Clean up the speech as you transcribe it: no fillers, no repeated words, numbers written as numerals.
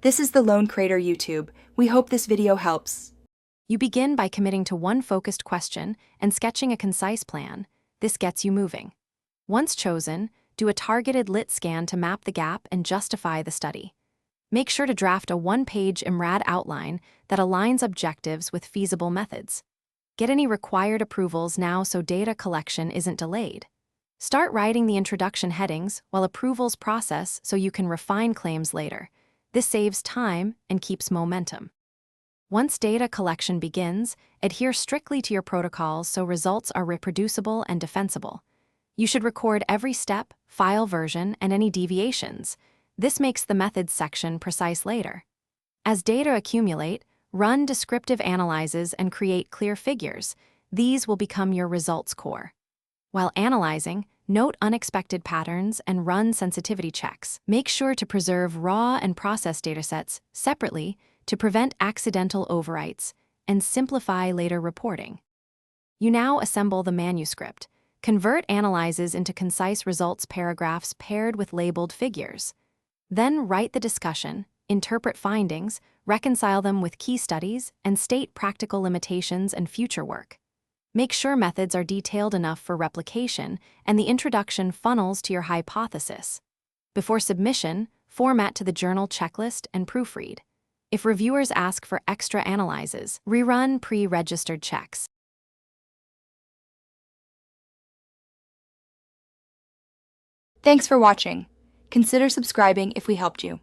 This is the Lone Crater YouTube. We hope this video helps. You begin by committing to one focused question and sketching a concise plan. This gets you moving. Once chosen, do a targeted lit scan to map the gap and justify the study. Make sure to draft a one-page Imrad outline that aligns objectives with feasible methods. Get any required approvals now so data collection isn't delayed. Start writing the introduction headings while approvals process so you can refine claims later. This saves time and keeps momentum. Once data collection begins, adhere strictly to your protocols so results are reproducible and defensible. You should record every step, file version, and any deviations. This makes the methods section precise later. As data accumulate, run descriptive analyses and create clear figures. These will become your results core. While analyzing, note unexpected patterns and run sensitivity checks. Make sure to preserve raw and processed datasets separately to prevent accidental overwrites and simplify later reporting. You now assemble the manuscript. Convert analyses into concise results paragraphs paired with labeled figures. Then write the discussion, interpret findings, reconcile them with key studies, and state practical limitations and future work. Make sure methods are detailed enough for replication and the introduction funnels to your hypothesis. Before submission, format to the journal checklist and proofread. If reviewers ask for extra analyses, rerun pre-registered checks. Thanks for watching. Consider subscribing if we helped you.